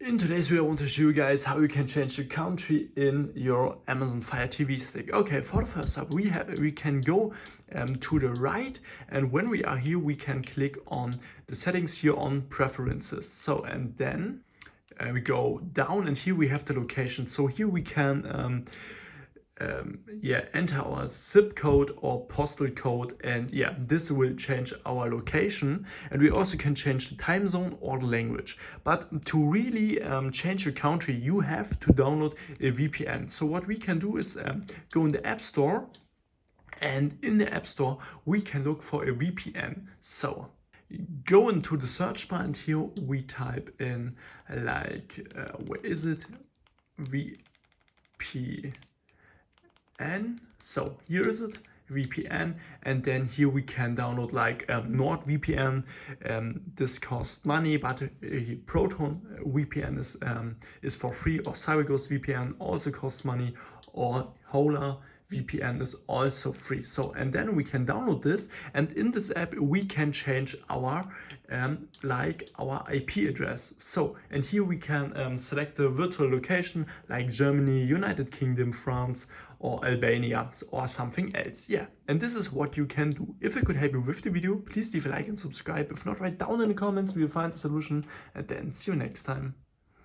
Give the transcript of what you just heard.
In today's video, I want to show you guys how you can change the country in your Amazon Fire TV stick. Okay, for the first step, we can go to the right, and when we are here, we can click on the settings here on preferences. So, and then we go down, and here we have the location. So here we can enter our zip code or postal code, and this will change our location, and we also can change the time zone or the language. But to really change your country, you have to download a VPN. So what we can do is go in the App Store, and in the App Store we can look for a VPN. So go into the search bar, and here we type in where is it, VPN. So here is it, VPN, and then here we can download NordVPN. This costs money, but Proton VPN is for free, or CyberGhost VPN also costs money, or Hola VPN is also free. So, and then we can download this, and in this app we can change our our IP address. So, and here we can select the virtual location like Germany, United Kingdom, France, or Albania, or something else. Yeah, and this is what you can do. If I could help you with the video, please leave a like and subscribe. If not, write down in the comments, we will find the solution, and then see you next time.